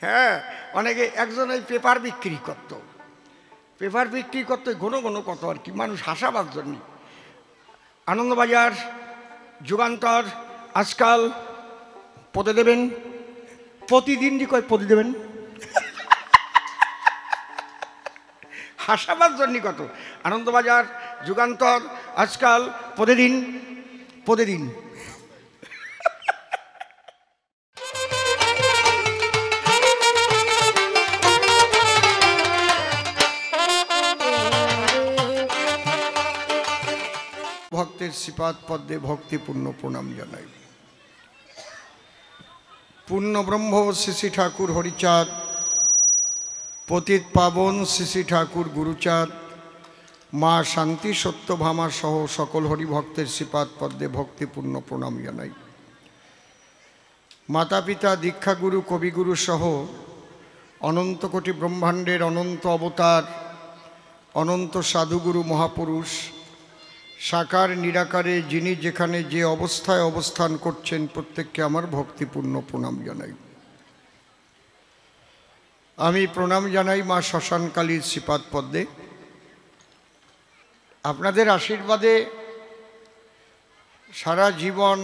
হ্যাঁ, অনেকে একজন এই পেপার বিক্রি করতো, পেপার বিক্রি করতে ঘন ঘন কত আর কি, মানুষ হাসাবার জন্য। আনন্দবাজার, যুগান্তর, আজকাল, পদে দেবেন, প্রতিদিন কয় পদে দেবেন, হাসাবার জন্য কত। আনন্দবাজার, যুগান্তর, আজকাল, প্রতিদিন, প্রতিদিন। ভক্তের শ্রীপাদ পদ্মে ভক্তিপূর্ণ প্রণাম জানাই। পূর্ণ ব্রহ্ম শ্রী শ্রী ঠাকুর হরিচাঁদ, পতিত পাবন শ্রী শ্রী ঠাকুর গুরুচাঁদ, মা শান্তি সত্যভামা সহ সকল হরিভক্তের শ্রীপাদ পদ্মে ভক্তিপূর্ণ প্রণাম জানাই। মাতা পিতা, দীক্ষাগুরু, কবিগুরু সহ অনন্ত কোটি ব্রহ্মাণ্ডের অনন্ত অবতার, অনন্ত সাধুগুরু মহাপুরুষ, সাকার নিরাকারে যিনি যেখানে যে অবস্থায় অবস্থান করছেন, প্রত্যেককে আমার ভক্তিপূর্ণ প্রণাম জানাই। আমি প্রণাম জানাই মা শ্মশানকালীর শ্রীপাদ পদ্মে। আপনাদের আশীর্বাদে সারা জীবন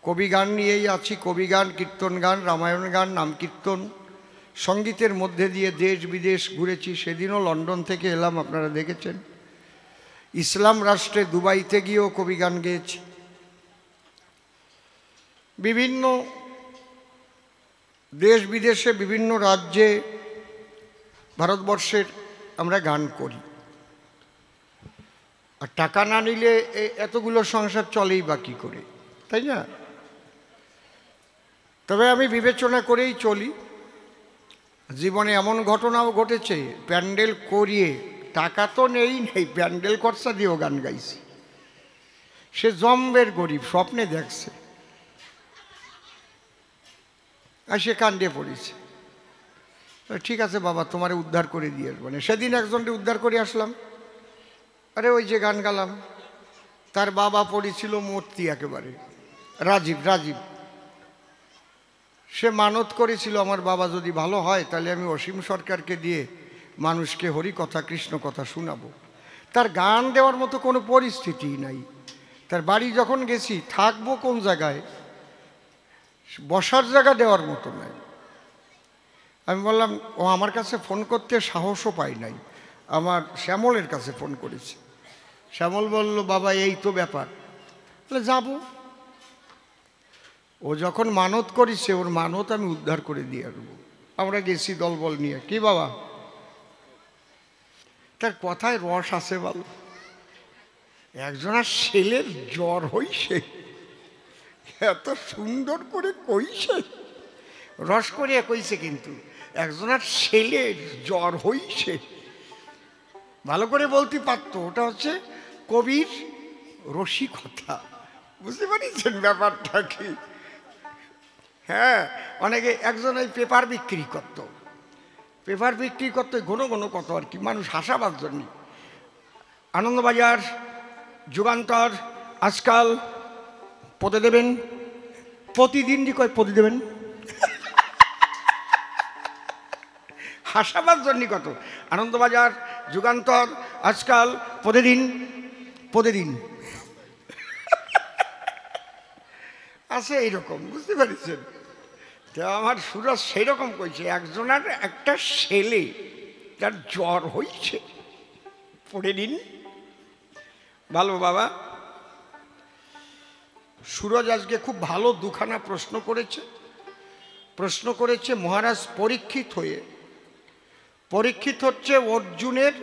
কবিগান নিয়েই আছি। কবিগান, কীর্তন গান, রামায়ণ গান, নাম কীর্তন, সঙ্গীতের মধ্যে দিয়ে দেশ বিদেশ ঘুরেছি। সেদিনও লন্ডন থেকে এলাম, আপনারা দেখেছেন। ইসলাম রাষ্ট্রে দুবাইতে গিয়েও কবিগান গেয়েছি। বিভিন্ন দেশ বিদেশে, বিভিন্ন রাজ্যে ভারতবর্ষের আমরা গান করি। আর টাকা না নিলে এতগুলো সংসার চলেই বা কী করে, তাই না? তবে আমি বিবেচনা করেই চলি। জীবনে এমন ঘটনাও ঘটেছে, প্যান্ডেল করিয়ে টাকা তো নেই, প্যান্ডেল খরচা দিয়েও গান গাইছি। সে জম্বের গরিব, স্বপ্নে দেখছে, আর সে কান্দে পড়েছে। ঠিক আছে বাবা, তোমারে উদ্ধার করে দিয়ে আসবো। সেদিন একজনকে উদ্ধার করে আসলাম। আরে ওই যে গান গালাম, তার বাবা পড়েছিল মূর্তি একেবারে, রাজীব। সে মানত করেছিল, আমার বাবা যদি ভালো হয় তাহলে আমি অসীম সরকারকে দিয়ে মানুষকে হরি কথা, কৃষ্ণ কথা শোনাবো। তার গান দেওয়ার মতো কোনো পরিস্থিতি নাই। তার বাড়ি যখন গেছি, থাকবো কোন জায়গায়, বসার জায়গা দেওয়ার মতো নাই। আমি বললাম, ও আমার কাছে ফোন করতে সাহসও পাই নাই। আমার শ্যামলের কাছে ফোন করেছে। শ্যামল বলল, বাবা এই তো ব্যাপার। বলে যাব। ও যখন মানত করেছে, ওর মানত আমি উদ্ধার করে দিয়ে আসবো। আমরা গেছি দলবল নিয়ে। কি বাবা, তার কথায় রস আছে ভালো। একজনের ছেলের জ্বর হইছে, এত সুন্দর করে কইছে, রস করে কইছে, কিন্তু একজনের ছেলের জ্বর হইছে ভালো করে বলতে পারতো। ওটা হচ্ছে কবির রসিকতা। বুঝতে পারছেন ব্যাপারটা কি? হ্যাঁ, অনেকে একজন এই পেপার বিক্রি করতো, পেপার বিক্রি করতে ঘন ঘন কত আর কি, মানুষ হাসাবার জন্য। আনন্দবাজার, যুগান্তর, আজকাল, পদে দেবেন, প্রতিদিন কয় পদে দেবেন, হাসাবার জন্য কত। আনন্দবাজার, যুগান্তর, আজকাল, প্রতিদিন, প্রতিদিন আছে এইরকম। বুঝতে পারছেন? তো আমার সুরজ সেই রকম কইছে, একজনের একটা ছেলে তার জ্বর হইছে, পড়ে নিন। ভালো বাবা। সুরজ আজকে খুব ভালো দুখানা প্রশ্ন করেছে মহারাজ পরীক্ষিত হয়ে। পরীক্ষিত হচ্ছে অর্জুনের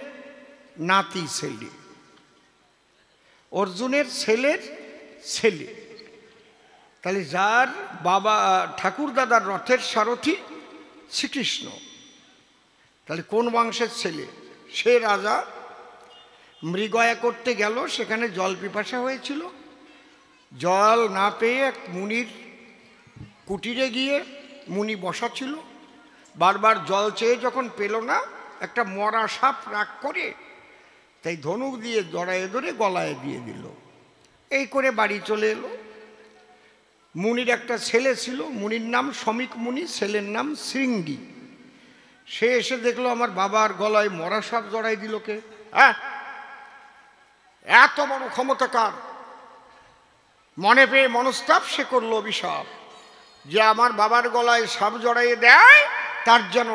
নাতি ছেলে, অর্জুনের ছেলের ছেলে। তাহলে যার বাবা ঠাকুর দাদার রথের সারথি শ্রীকৃষ্ণ, তাহলে কোন বংশের ছেলে? সে রাজা মৃগয়া করতে গেল, সেখানে জল পিপাসা হয়েছিল। জল না পেয়ে এক মুনির কুটিরে গিয়ে মুনি বসা ছিল। বারবার জল চেয়ে যখন পেল না, একটা মরা সাপ রাগ করে তাই ধনুক দিয়ে জড়ায়ে ধরে গলায় দিয়ে দিল। এই করে বাড়ি চলে এলো। মুনির একটা ছেলে ছিল, মুনির নাম শমিক মুনি, ছেলের নাম শৃঙ্গী। সে এসে দেখলো আমার বাবার গলায় মরা সাপ জড়াই দিল কে? হ্যাঁ, এত বড় ক্ষমতাকার! মনে পেয়ে মনস্তাপ সে করলো অভিশাপ যে আমার বাবার গলায় সাপ জড়াইয়ে দেয়, তার যেন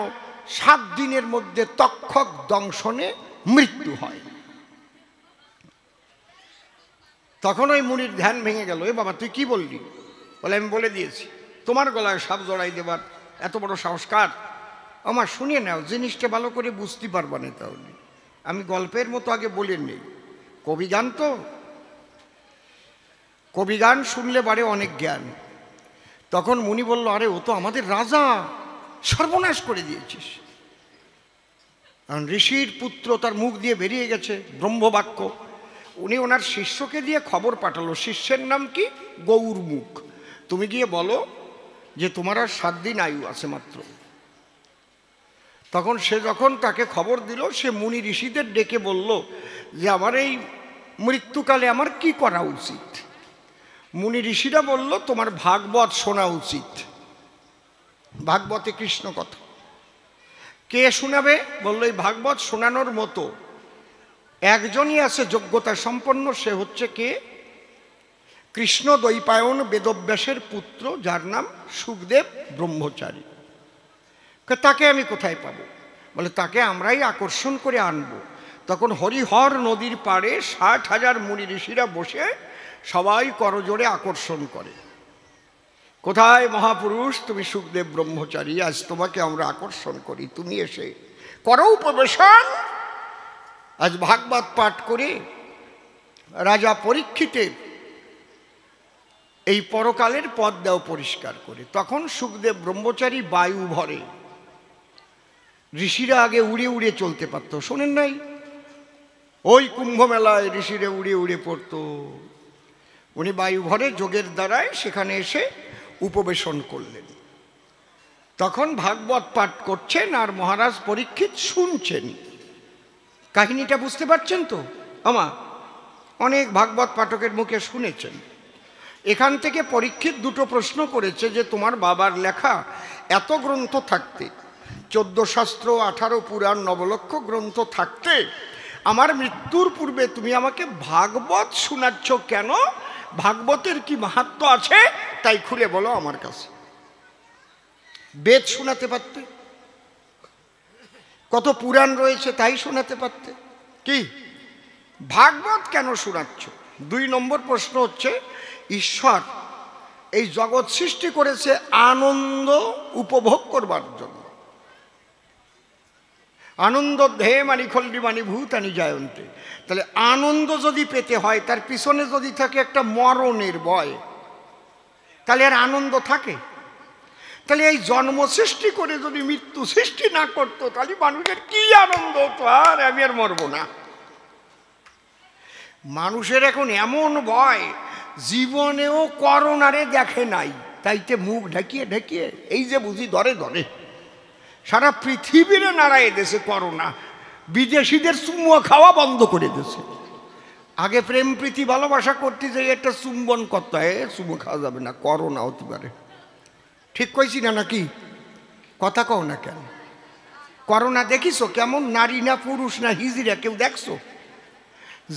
7 দিনের মধ্যে তক্ষক দংশনে মৃত্যু হয়। তখন ওই মুনির ধ্যান ভেঙে গেল। এ বাবা, তুই কি বললি? বলে, আমি বলে দিয়েছি, তোমার গলায় সাপ জড়াই দেবার এত বড় সংস্কার আমার। শুনে নাও, জিনিসটা ভালো করে বুঝতে পারবা না। তাহলে আমি গল্পের মতো আগে বলে নেই, কবিগান তো, কবিগান শুনলে বাড়ে অনেক জ্ঞান। তখন মুনি বলল, আরে ও তো আমাদের রাজা, সর্বনাশ করে দিয়েছিস। কারণ ঋষির পুত্র, তার মুখ দিয়ে বেরিয়ে গেছে ব্রহ্মবাক্য। উনি ওনার শিষ্যকে দিয়ে খবর পাঠালো, শিষ্যের নাম কি? গৌরমুখ। তুমি গিয়ে বলো যে তোমার আর 7 দিন আয়ু আছে মাত্র। তখন সে যখন তাকে খবর দিল, সে মুনি ঋষিদের ডেকে বলল যে আমার এই মৃত্যুকালে আমার কি করা উচিত? মুনি ঋষিরা বলল, তোমার ভাগবত শোনা উচিত। ভাগবতে কৃষ্ণ কথা। কে শোনাবে? বলল, এই ভাগবত শোনানোর মতো একজনই আছে যোগ্যতা সম্পন্ন, সে হচ্ছে কে? কৃষ্ণ দ্বৈপায়ন বেদব্যাসের পুত্র, যার নাম সুখদেব ব্রহ্মচারী। তাকে আমি কোথায় পাবো? বলে, তাকে আমরাই আকর্ষণ করে আনবো। তখন হরিহর নদীর পাড়ে 60,000 মুনি ঋষিরা বসে সবাই করজোড়ে আকর্ষণ করে। কোথায় মহাপুরুষ? তুমি সুখদেব ব্রহ্মচারী, আজ তোমাকে আমরা আকর্ষণ করি, তুমি এসে করো উপবেশন। আজ ভাগবত পাঠ করে রাজা পরীক্ষিতের এই পরকালের পথ দাও পরিষ্কার করে। তখন সুখদেব ব্রহ্মচারী বায়ু ভরে। ঋষিরা আগে উড়ে উড়ে চলতে পারত, শোনেন নাই? ওই কুম্ভ মেলায় ঋষিরা উড়ে উড়ে পড়ত। উনি বায়ু ভরে যোগের দ্বারায় সেখানে এসে উপবেশন করলেন। তখন ভাগবত পাঠ করছেন আর মহারাজ পরীক্ষিত শুনছেন। কাহিনীটা বুঝতে পারছেন তো? আমার অনেক ভাগবত পাঠকের মুখে শুনেছেন। এখান থেকে পরীক্ষিত 2টো প্রশ্ন করেছে যে তোমার বাবার লেখা এত গ্রন্থ থাকতে, 14 শাস্ত্র, 18 পুরাণ, 9 লক্ষ গ্রন্থ থাকতে আমার মৃত্যুর পূর্বে তুমি আমাকে ভাগবত শোনাচ্ছ কেন? ভাগবতের কি মাহাত্ম্য আছে তাই খুলে বলো আমার কাছে। বেদ শোনাতে পারতে, কত পুরাণ রয়েছে তাই শোনাতে পারতে, কি ভাগবত কেন শোনাচ্ছ? 2 নম্বর প্রশ্ন হচ্ছে, ঈশ্বর এই জগৎ সৃষ্টি করেছে আনন্দ উপভোগ করবার জন্য। আনন্দ ধেয় মানি খল্লি মানি ভূতানি জায়ন্তে। তাহলে আনন্দ যদি পেতে হয়, তার পিছনে যদি থাকে একটা মরণের ভয়, তাহলে আর আনন্দ থাকে? তাহলে এই জন্ম সৃষ্টি করে যদি মৃত্যু সৃষ্টি না করতো, তাহলে মানুষের কি আনন্দ হতো? আর আমি আর মরবো না। মানুষের এখন এমন ভয়, জীবনেও করোনারে দেখে নাই, তাইতে মুখ ঢাকিয়ে ঢাকিয়ে এই যে বুঝি ধরে ধরে সারা পৃথিবীরে নাড়াই দেশে করোনা। বিদেশিদের চুমুয়া খাওয়া বন্ধ করে দিয়েছে। আগে প্রেম প্রীতি ভালোবাসা করতে যাই একটা চুম্বন করতে হয়, চুমু খাওয়া যাবে না, করোনা হতে পারে। ঠিক কইছি না নাকি? কথা কও না কেন? করোনা দেখিছো কেমন? নারী না পুরুষ না হিজড়া কেউ দেখছো?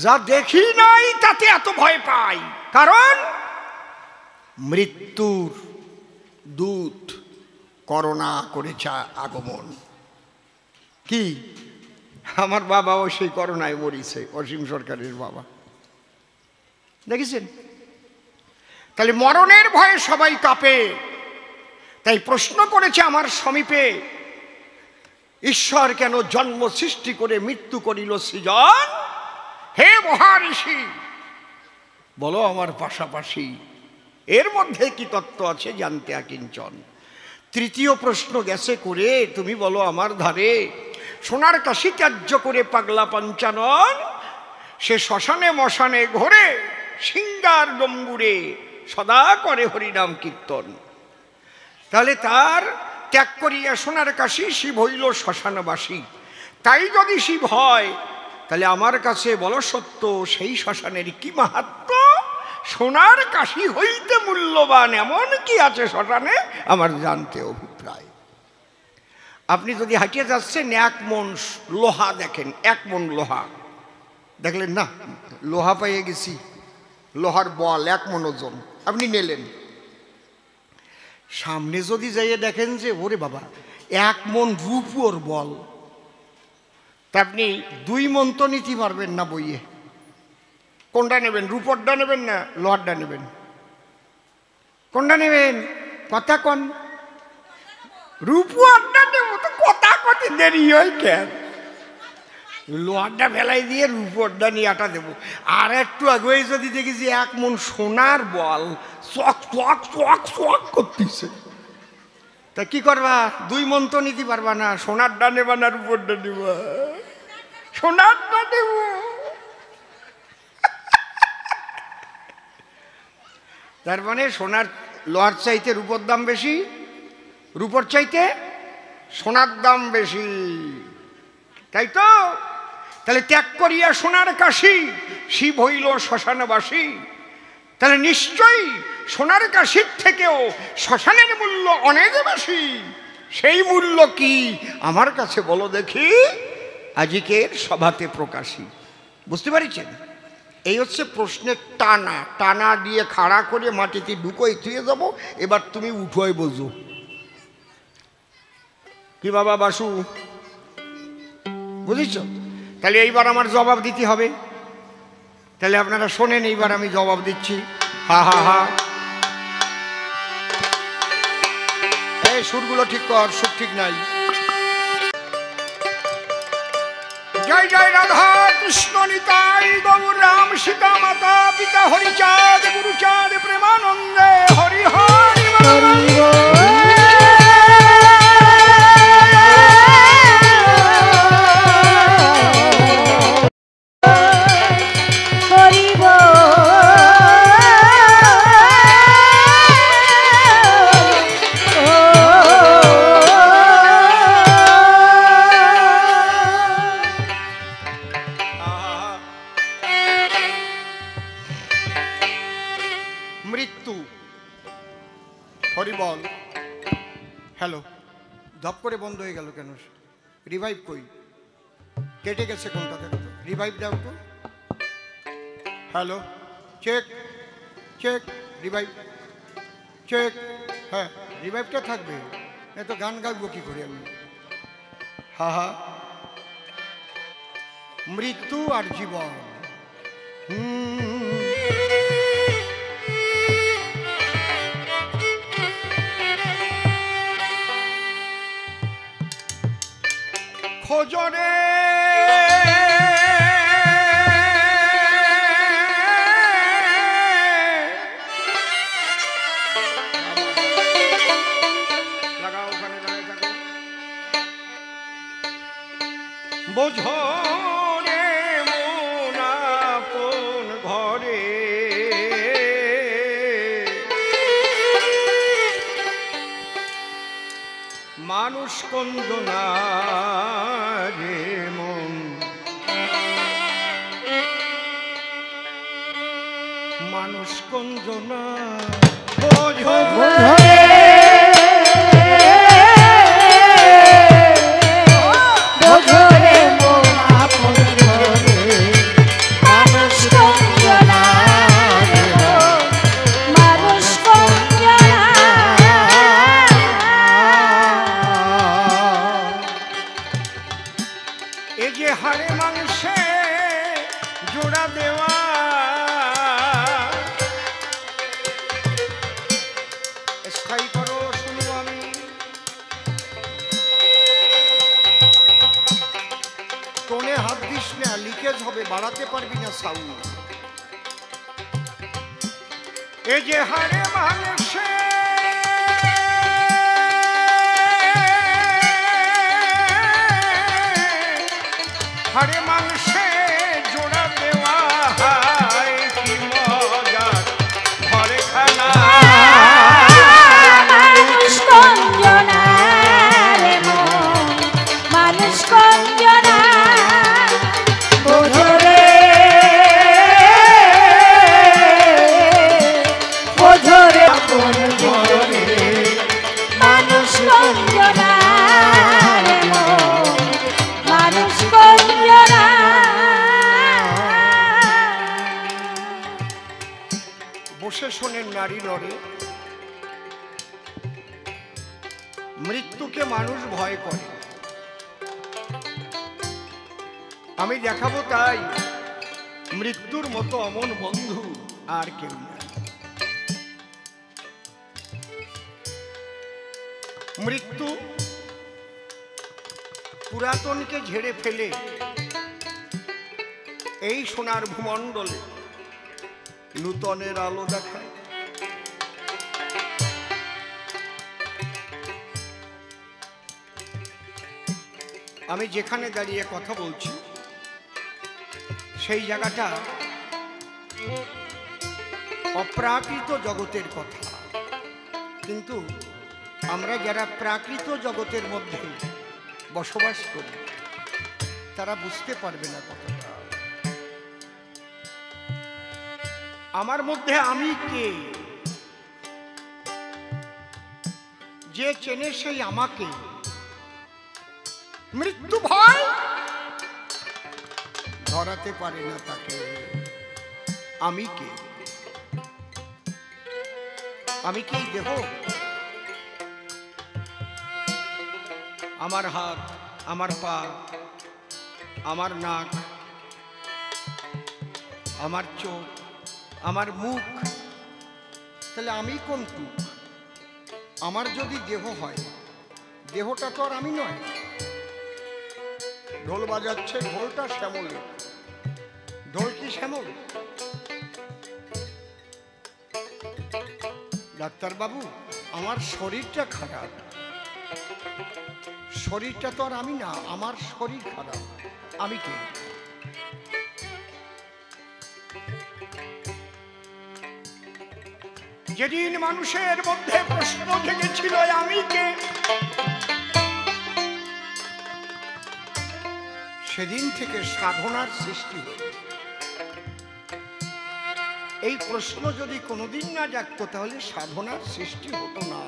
যা দেখি নাই তাতে এত ভয় পাই, কারণ মৃত্যুর দূত করোনা করেছে আগমন। কি আমার বাবাও সেই করোনায় মরিছে, অসীম সরকারের বাবা, দেখেছেন? তাহলে মরণের ভয়ে সবাই কাঁপে। তাই প্রশ্ন করেছে আমার সমীপে, ঈশ্বর কেন জন্ম সৃষ্টি করে মৃত্যু করিল সৃজন? হে মহারিষি, বলো আমার পাশাপাশি এর মধ্যে কি তত্ত্ব আছে জানতে আকিঞ্চন। 3য় প্রশ্ন গেছে করে, তুমি বলো আমার ধারে সোনার কাশি ত্যায্য করে পাগলা পঞ্চানন, সে শ্মশানে মশানে ঘোরে সিঙ্গার ডম্বুরে সদা করে হরিনাম কীর্তন। তাহলে তার ত্যাগ করিয়া সোনার কাশি শিব হইল শ্মশানবাসী। তাই যদি শিব হয়, তাহলে আমার কাছে বলো সত্য সেই শ্মশানের কি মাহাত্ম্য? সোনার কাশি হইতে মূল্যবান এমন কি আছে শ্মশানে আমার জানতে অভিপ্রায়। আপনি যদি হাঁটিয়ে যাচ্ছেন, 1 মণ লোহা দেখেন, 1 মণ লোহা দেখলেন না, লোহা পাইয়ে গেছি, লোহার বল 1 মণ ওজন, আপনি নিলেন। সামনে যদি যাইয়ে দেখেন যে ওরে বাবা 1 মণ রূপোর বল, তা আপনি 2 মণ তো নিতে পারবেন না বইয়ে। কোনটা নেবেন? রূপোরটা নেবেন না লোহারটা নেবেন? কোনটা নেবেন? কথা কোন? রূপোরটা নেব তো, কথা কত দেরি হয় কেন? লোহারটা ফেলাই দিয়ে রূপোরটা নিয়ে আটা দেবো। আর একটু আগে যদি দেখি যে 1 মণ সোনার বল চক চক চক চক করতেছে, তা কি করবা? 2 মণ তো নিতে পারবা না, সোনারটা নেবা না রূপোরটা নেবা? সোনারটা নেব। তার মানে সোনার লোহার চাইতে রূপোর দাম বেশি, রূপোর চাইতে সোনার দাম বেশি, তাই তো? তাহলে ত্যাগ করিয়া সোনার কাশি শিব হইল শ্মশানবাসী। তাহলে নিশ্চয়ই সোনার কাশির থেকেও শ্মশানের মূল্য অনেক বেশি। সেই মূল্য কি আমার কাছে বলো দেখি, আজকের সভাতে প্রকাশী। বুঝতে পারছেন? এই হচ্ছে প্রশ্নের টানা, টানা দিয়ে খাড়া করে মাটিতে ঢুকোই থুয়ে যাবো। এবার তুমি উঠোয় বোঝো কি বাবা বাসু, বুঝেছ? তাহলে এইবার আমার জবাব দিতে হবে। তাহলে আপনারা শোনেন, এইবার আমি জবাব দিচ্ছি। হা হা হা, এই সুরগুলো ঠিক কর, সুর ঠিক নাই। জয় জয় রাধা কৃষ্ণ নিতাই গৌর রাম সীতা মাতা পিতা হরিচাঁদ গুরুচাঁদ প্রেমানন্দে হরি হরি মৃত্যু। হরি বল। হ্যালো, ধপ করে বন্ধ হয়ে গেল কেন? রিভাইভ কই? কেটে গেছে কোনটা? দেখো তো, রিভাইভ দাও তো। Hello, check check, revive check. হ্যাঁ, রিভাইভটা থাকবে, এ তো গান গাইবো কি করে আমি? হা হা, মৃত্যু আর জীবন। খোঁজরে লাগাও, ওখানে দাঁড়ায় থাকো। বোঝরে মন আপন ঘরে, মানুষ কন্দনা রে মন, মানুষ কন্দনা। এই যে হাড়ে মাংসে জোড়া দেওয়া, স্থায়ী করো, শুনবো আমি। টোনে হাত দিস না, লিকেজ হবে, বাড়াতে পারবি না সাউন্ড। এই যে হাড়ে মাংসে হাড়ে মাংসে জোড়া দেওয়া, কি মজা ঘরে খানা। মানুষ কঞ্জনা রে মন, মানুষ কঞ্জনা। বোঝরে নারী নরে, মৃত্যুকে মানুষ ভয় করে। আমি দেখাবো তাই মৃত্যুর মতো অমন বন্ধু আর কেউ না। মৃত্যু পুরাতনকে ঝেড়ে ফেলে এই সোনার ভূমণ্ডলে নূতনের আলো দেখায়। আমি যেখানে দাঁড়িয়ে কথা বলছি সেই জায়গাটা অপ্রাকৃত জগতের কথা, কিন্তু আমরা যারা প্রাকৃত জগতের মধ্যে বসবাস করি তারা বুঝতে পারবে না কথাটা। আমার মধ্যে আমি কে, যে চেনে সেই আমাকে। মৃত্যু ভয় ধরাতে পারে না তাকে। আমি কে? আমি কি দেহ? আমার হাত, আমার পা, আমার নাক, আমার চোখ, আমার মুখ, তাহলে আমি কোনটু? আমার যদি দেহ হয়, দেহটা তো আর আমি নয়। ঢোল বাজাচ্ছে, ঢোলটা শ্যামলের। ঢোল কি শ্যামল? ডাক্তারবাবু, আমার শরীরটা খারাপ। শরীরটা তো আর আমি না, আমার শরীর খারাপ। আমি কে? যেদিন মানুষের মধ্যে প্রশ্ন জেগেছিল আমি কে, সেদিন থেকে সাধনার সৃষ্টি হয়েছে। এই প্রশ্ন যদি কোনোদিন না জাগতো তাহলে সাধনার সৃষ্টি হতো না।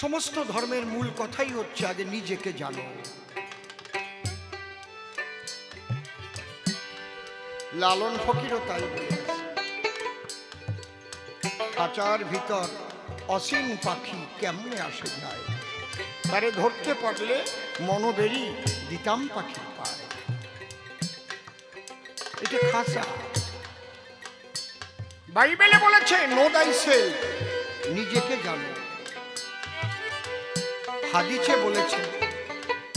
সমস্ত ধর্মের মূল কথাই হচ্ছে আগে নিজেকে জানো। লালন ফকিরও তাই বলেছে, খাঁচার ভিতর অসীম পাখি কেমনে আসে যায়, তারে ধরতে পারলে মনোবেরি দিতাম পাখি পায়। এটা খাঁচা। বাইবেলে বলেছে নো দাই সেলফ, নিজেকে জানো। হাদিসে বলেছে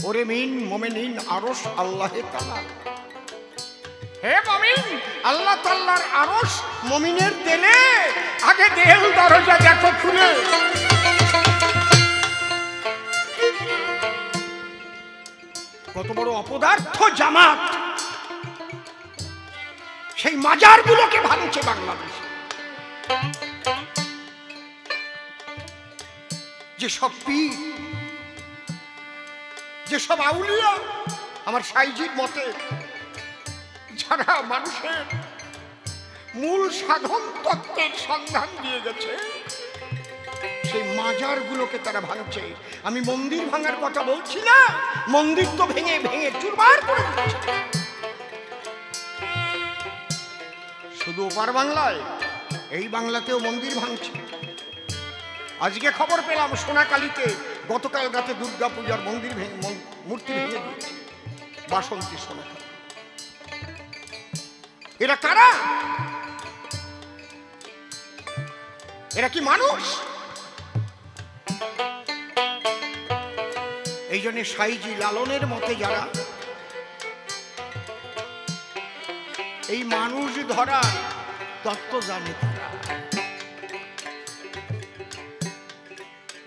ওরে মিন মোমেনিন আরশ আল্লাহে তাআলা, হে মুমিন, আল্লাহ তাআলার আরশ মুমিনের দিলে, আগে দেল দরজা দেখো খুলে। কত বড় অপদার্থ জামাত সেই মাজারগুলোকে ভাঙছে বাংলাদেশ। যেসব পীর, যেসব আউলিয়া, আমার সাইজির মতে যারা মানুষের মূল সাধন তত্ত্বের সন্ধান দিয়ে গেছে, সেই মাজারগুলোকে তারা ভাঙছে। আমি মন্দির ভাঙার কথা বলছি না, মন্দির তো ভেঙে ভেঙে চুরমার করে দিচ্ছে। শুধু ওপার বাংলায়, এই বাংলাতেও মন্দির ভাঙছে। আজকে খবর পেলাম সোনাকালীতে গতকাল রাতে দুর্গা পূজার মন্দির মূর্তি ভেঙে দিয়েছে বাসন্তী সোনাকালী। এরা কারা? এরা কি মানুষ? এই জন্য সাইজি লালনের মতে যারা এই মানুষ ধরা তত্ত্ব জানে, তারা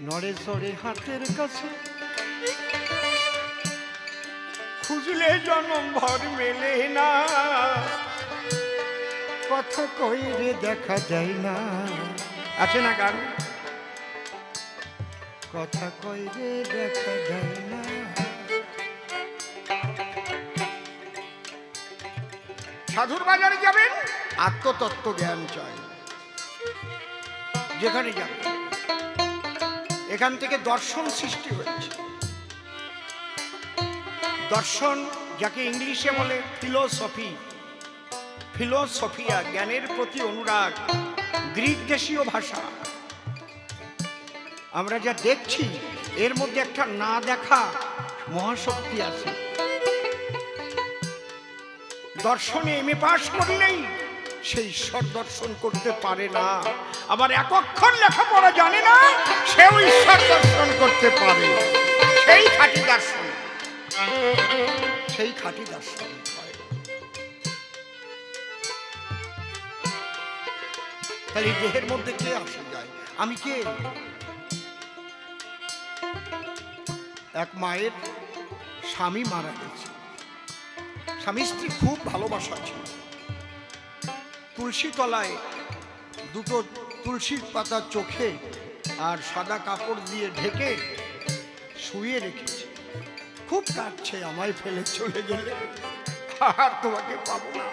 নড়ে চড়ে হাতের কাছে খুঁজলে জনম ভর মেলে না, কথা কইরে দেখা যায় না। আছে না গান? কথা কইরে দেখা যায় না। সাধুর বাজারে যাবেন, আত্মতত্ত্ব জ্ঞান চাই। যেখানে যাবেন, এখান থেকে দর্শন সৃষ্টি হয়েছে। দর্শন যাকে ইংলিশে বলে ফিলোসফি, ফিলোসফিয়া, জ্ঞানের প্রতি অনুরাগ, গ্রিক দেশীয় ভাষা। আমরা যা দেখছি এর মধ্যে একটা না দেখা মহাশক্তি আছে। দর্শনে এমএ পাশ করলেই সে ঈশ্বর দর্শন করতে পারে না, আবার এক অক্ষর লেখাপড়া জানে না সেও ঈশ্বর দর্শন করতে পারে। সেই খাঁটি দর্শন, সেই খাঁটি দর্শন হয়। তাহলে দেহের মধ্যে কে আসে যায়? আমি কে? এক মায়ের স্বামী মারা গেছে। স্বামী স্ত্রী খুব ভালোবাসা ছিল। তুলসী তলায় দুটো তুলসীর পাতা চোখে আর সাদা কাপড় দিয়ে ঢেকে শুয়ে রেখেছে। খুব কাঁদছে, আমায় ফেলে চলে গেলে আর তোমাকে পাবো না,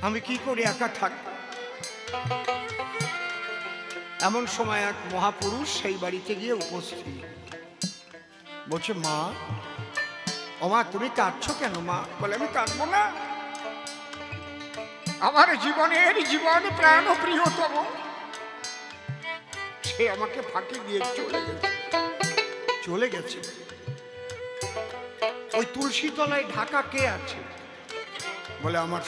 আমি কি করে একা থাকবো। এমন সময় এক মহাপুরুষ সেই বাড়িতে গিয়ে উপস্থিত। বলছে, মা, ও মা, তুমি কাঁদছো কেন? মা বলে, আমি কাঁদবো না, আমার জীবনের জীবন প্রাণ প্রিয়তম সে আমাকে ফাঁকি দিয়ে চলে গেছে। ওই তুলসী তলায় ঢাকা কে আছে? বলে, আমার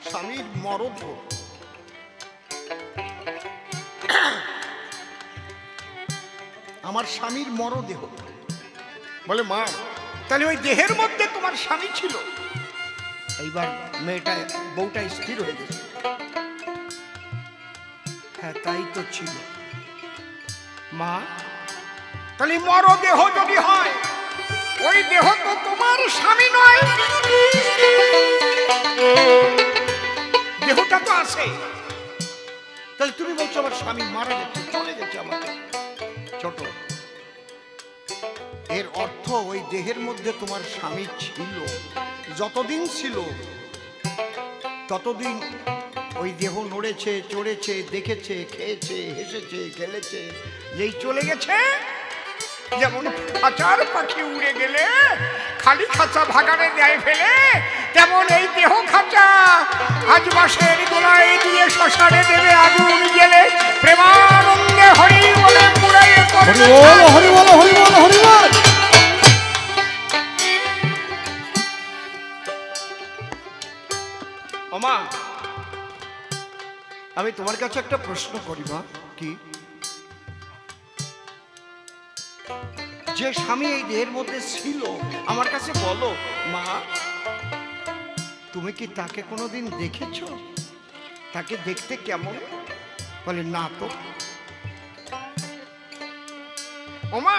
স্বামীর মরদেহ। আমার স্বামীর মরদেহ। বলে, মা, তাহলে ওই দেহের মধ্যে তোমার স্বামী ছিল? এইবার বউটা স্থির হয়ে গেছে। হ্যাঁ, তাই তো ছিল। মা, তাহলে মরদেহ যদি হয়, ওই দেহ তো তোমার স্বামী নয়, দেহটা তো আছে। তাহলে তুমি বলছো আমার স্বামী মারা গেছে, চলে গেছে আমাকে। ছোট, এর অর্থ ওই দেহের মধ্যে তোমার স্বামী ছিল। যতদিন ছিল ততদিন ওই দেহ নড়েছে, চড়েছে, দেখেছে, খেয়েছে, হেসেছে, খেলেছে। যেই চলে গেছে, যেমন খাঁচার পাখি উড়ে গেলে খালি খাঁচা ভাগাড়ে দেয় ফেলে, তেমন এই দেহ খাঁচা আজ বাঁশের গোলায় দিয়ে শ্মশানে দেবে আগুন গেলে প্রেমানন্দে হরি বলে পুরাইয়ে করবে। হরি বল, হরি বল, হরি বল। ওমা, আমি তোমার কাছে একটা প্রশ্ন করি মা। কি? যে স্বামী এই দেহের মধ্যে ছিল আমার কাছে বলো মা, তুমি কি তাকে কোনোদিন দেখেছ? তাকে দেখতে কেমন? বলে, না তো। ওমা,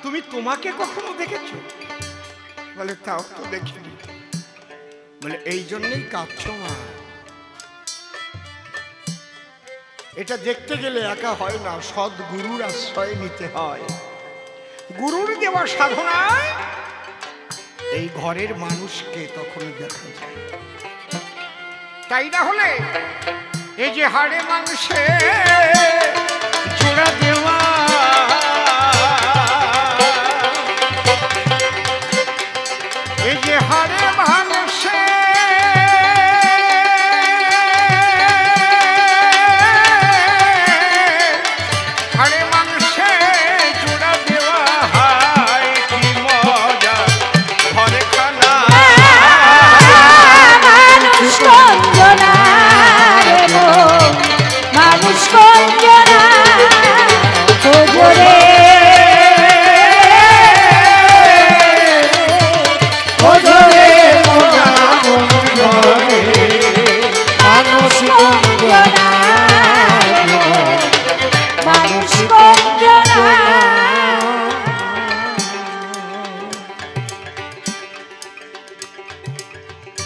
তুমি তোমাকে কখনো দেখেছ? বলে, তাও তো দেখিনি। বলে, এই জন্যই কাঁদছো মা। এটা দেখতে গেলে একা হয় না, সৎ গুরুর আশ্রয় নিতে হয়। গুরুর দেওয়া সাধনায় এই ঘরের মানুষকে তখন দেখা যায়। তাই না হলে এই যে হাড়ে মাংসে জোড়া দেওয়া, এই যে হাড়ে মাংসে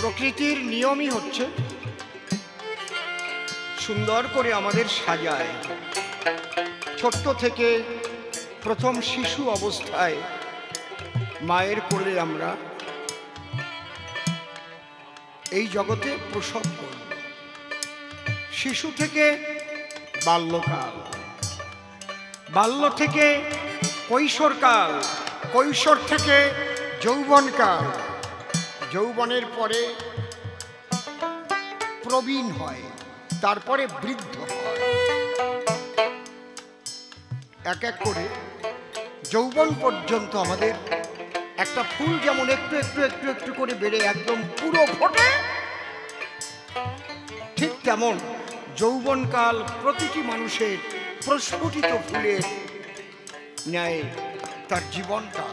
প্রকৃতির নিয়মই হচ্ছে সুন্দর করে আমাদের সাজায়। ছোট্ট থেকে প্রথম শিশু অবস্থায় মায়ের কোলে আমরা এই জগতে প্রসব করি। শিশু থেকে বাল্যকাল, বাল্য থেকে কৈশোরকাল, কৈশোর থেকে যৌবনকাল, যৌবনের পরে প্রবীণ হয়, তারপরে বৃদ্ধ হয়। এক এক করে যৌবন পর্যন্ত আমাদের একটা ফুল যেমন একটু একটু একটু একটু করে বেড়ে একদম পুরো ফোটে, ঠিক তেমন যৌবনকাল প্রতিটি মানুষের প্রস্ফুটিত ফুলের ন্যায় তার জীবনটা।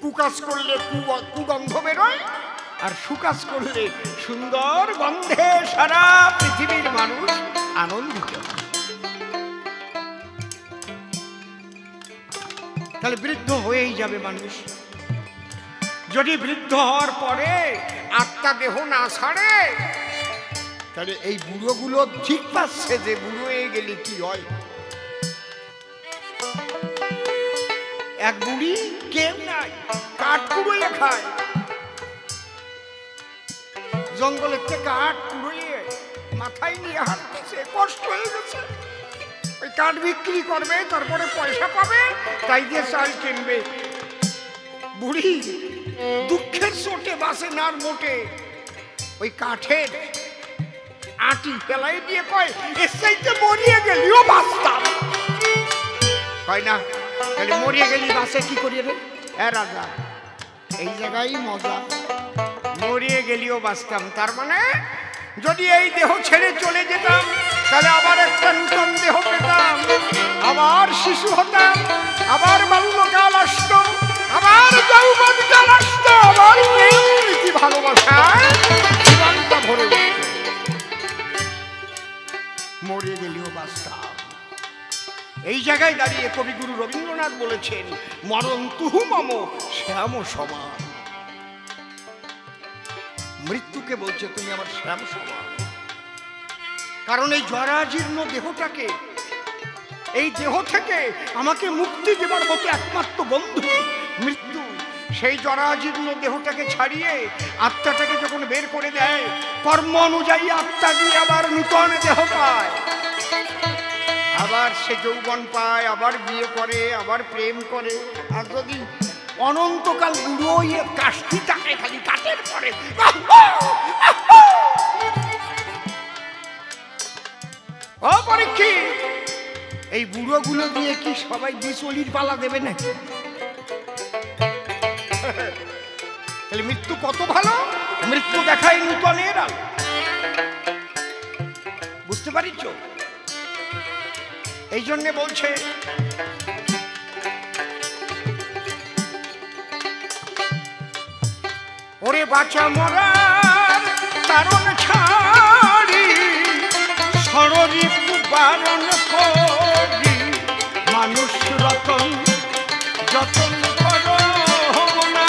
কুকাজ করলে কুগন্ধ বেরোয়, আর সুকাজ করলে সুন্দর গন্ধে সারা পৃথিবীর মানুষ আনন্দিত। তাহলে বৃদ্ধ হয়েই যাবে মানুষ। যদি বৃদ্ধ হওয়ার পরে আত্মা দেহ না ছাড়ে, তাহলে এই বুড়োগুলো ঠিক পাচ্ছে যে বুড়ো হয়ে গেলে কি হয়। এক বুড়ি কেউ নাই, কাঠ কুড়োয়ে খায়, জঙ্গলের থেকে কাঠ কুড়োয়ে মাথায় নিয়ে হাঁটতেছে, কষ্ট হয়ে গেছে। ওই কাঠ বিক্রি করবে, তারপরে পয়সা পাবে, তাই দিয়ে চাল কিনবে। বুড়ি দুঃখের চোটে বাসে নার মোটে ওই কাঠের আটি ফেলাই দিয়ে কয়, এর চাইতে মরিয়ে গেলিও বাঁচতাম। কয় না, তাহলে মরিয়ে গেলি বাসে কি করিয়ে রে? রাজা, এই জায়গায় মজা, মরিয়ে গেলিও বাঁচতাম। তার মানে যদি এই দেহ ছেড়ে চলে যেতাম, তাহলে আবার একটা নূতন দেহ পেতাম, আবার শিশু হতাম, আবার বাল্যকাল আসতো, আবার যৌবনকাল আসতো, আবার প্রেম প্রীতি ভালোবাসায় জীবনটা ভরে উঠত। মরিয়ে গেলেও বাঁচতাম। এই জায়গায় দাঁড়িয়ে কবিগুরু রবীন্দ্রনাথ বলেছেন, মরণ তুহু মম শ্যাম সমান। মৃত্যুকে বলছে তুমি আমার শ্যাম সমান। কারণ এই জরাজীর্ণ দেহটাকে, এই দেহ থেকে আমাকে মুক্তি দেবার মতো একমাত্র বন্ধু মৃত্যু। সেই জরাজীর্ণ দেহটাকে ছাড়িয়ে আত্মাটাকে যখন বের করে দেয়, কর্ম অনুযায়ী আত্মা দিয়ে আবার নূতন দেহ পায়, আবার সে যৌবন পায়, আবার বিয়ে করে, আবার প্রেম করে। আর যদি অনন্তকাল বুড়ো কাষ্ঠিটাকে খালি কাটের পরে পরীক্ষিত, এই বুড়োগুলো দিয়ে কি সবাই বিচলির পালা দেবে নাকি? তাহলে মৃত্যু কত ভালো, মৃত্যু দেখায় নূতনের আলো। বুঝতে পারিস? এই জন্যে বলছে, ওরে বাঁচা মরার কারণ ছাড়ি সররিপ বারণ করি, মানুষ রতন যতন করো না।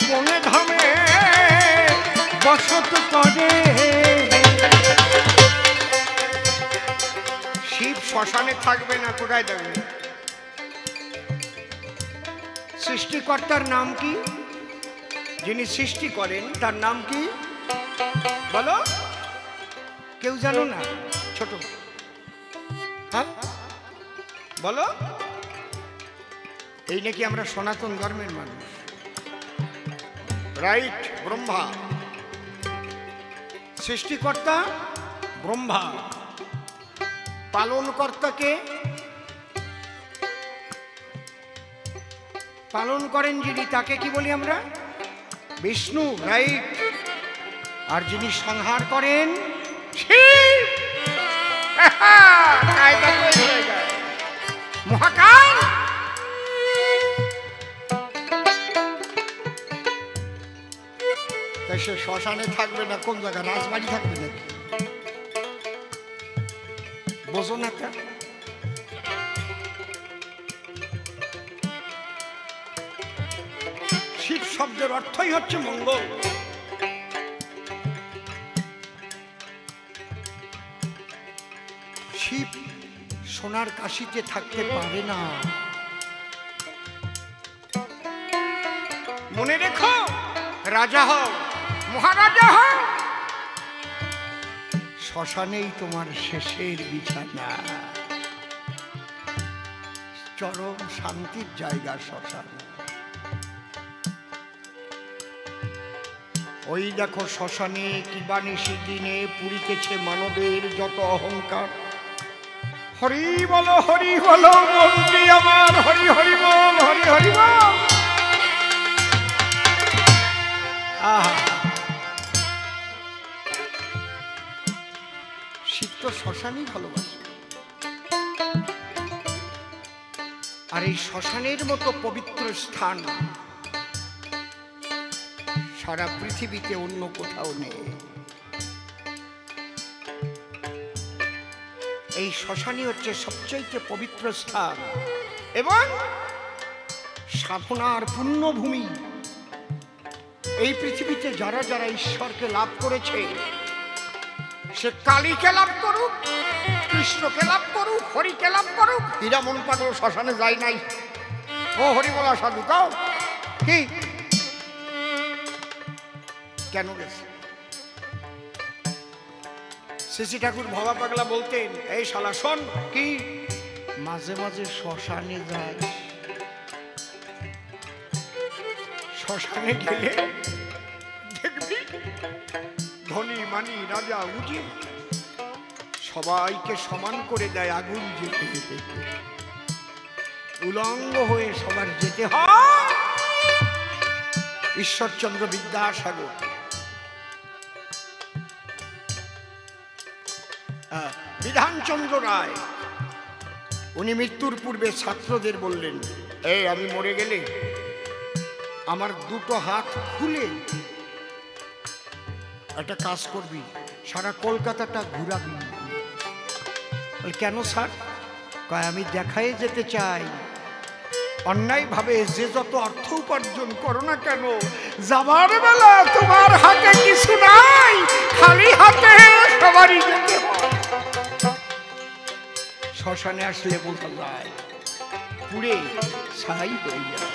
কোন ধামে বসত করে। শিব শ্মশানে থাকবে না, কোথায় থাকবে? সৃষ্টিকর্তার নাম কি? যিনি সৃষ্টি করেন তার নাম কি বলো? কেউ জানো না? ছোট, হ্যাঁ বলো। এই নাকি আমরা সনাতন ধর্মের মানুষ, রাইট? ব্রহ্মা সৃষ্টিকর্তা, ব্রহ্মা। পালনকর্তাকে পালন করেন যিনি, তাকে কি বলি আমরা? বিষ্ণু, রাইট? আর যিনি সংহার করেন শিব, মহাকাল। তাই সে শ্মশানে থাকবে না, কোন জায়গায়? রাজবাড়ি থাকবে নাকি? বোঝো না? শিব শব্দের অর্থই হচ্ছে মঙ্গল। শিব সোনার কাশিতে থাকতে পারে না। মনে রেখো, রাজা হও, মহারাজা হও, শ্মশানেই তোমার শেষের বিছানা। চরম শান্তির জায়গা শ্মশান। ওই দেখো শ্মশানে কিবা নিশি দিনে পুরিতেছে মানবের যত অহংকার। হরি বলো, হরি বলো মন্ত্রী আমার, হরি হরি বল, হরি হরি বল। শিব তো শ্মশানই ভালোবাসে। আর এই শ্মশানের মতো পবিত্র স্থান সারা পৃথিবীতে অন্য কোথাও নেই। এই শ্মশানই হচ্ছে সবচেয়ে পবিত্র স্থান এবং সাধনার পুণ্যভূমি। এই পৃথিবীতে যারা যারা ঈশ্বরকে লাভ করেছে, সে কালীকে লাভ করুক, কৃষ্ণকে লাভ করুক, হরিকে লাভ করুক, হীরামন পাগল শ্মশানে যায় নাই। ও হরি বলা সাধু কাও কি কেন গেছে? শ্রী ঠাকুর ভবা পাগলা বলতেন, এই শালা শোন, কি মাঝে মাঝে শ্মশানে যায়। শ্মশানে গেলে দেখবি ধনী মানি রাজা উজি সবাইকে সমান করে দেয় আগুন যেতে যেতে। উলঙ্গ হয়ে সবার যেতে হয়। ঈশ্বরচন্দ্র বিদ্যাসাগর বিধানচন্দ্র রায় উনি মৃত্যুর পূর্বে ছাত্রদের বললেন, এই আমি মরে গেলে আমার দুটো হাত খুলে একটা কাজ করবি, সারা কলকাতাটা ঘুরাবি। কেন স্যার? কয় আমি দেখাই যেতে চাই অন্যায় ভাবে যে যত অর্থ উপার্জন করো না কেন, যাবার বেলা তোমার হাতে কিছু নাই, খালি হাতে সবারই যেতে হয়। শ্মশানে আসলে বোঝা যায় পুড়ে ছাই হয়ে যায়।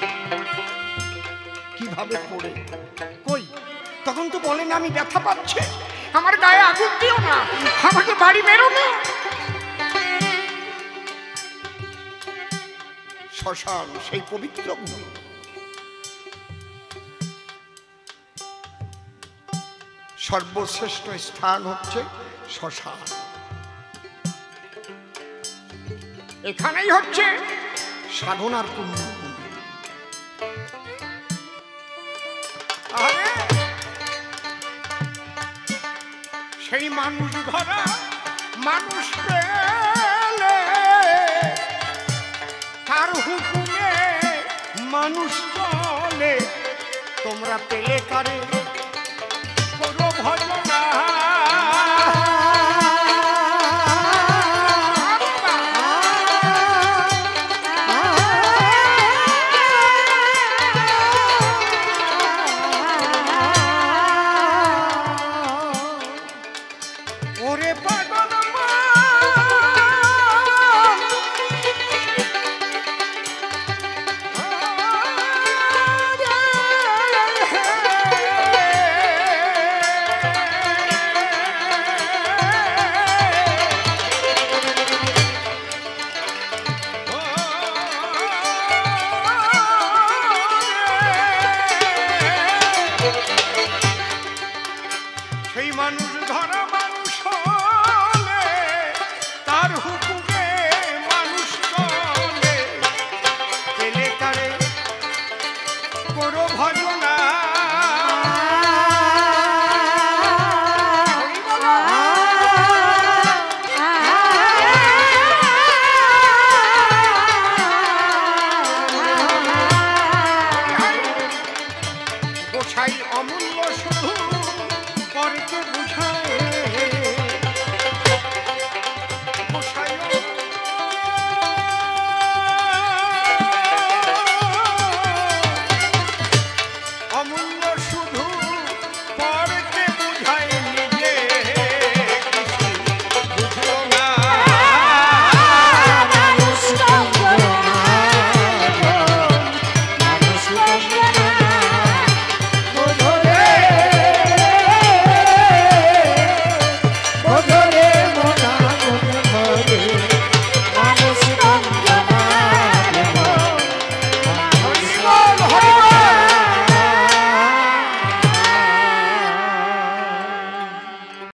কিভাবে পড়ে? কই তখন তো বলেন আমি ব্যথা পাচ্ছে, আমার গায়ে আগুন দিও না, আমাকে বাড়ি বেরো না। শ্মশান সেই পবিত্র ভূমি। সর্বশ্রেষ্ঠ স্থান হচ্ছে শ্মশান। এখানেই হচ্ছে সাধনার পুণ্যভূমি। সেই মানুষ ধরা মানুষ পেলে তার হুকুমে মানুষ চলে, তোমরা পেলে তারে করো ভজনা। করো ভজনা গোসাই অমূল্য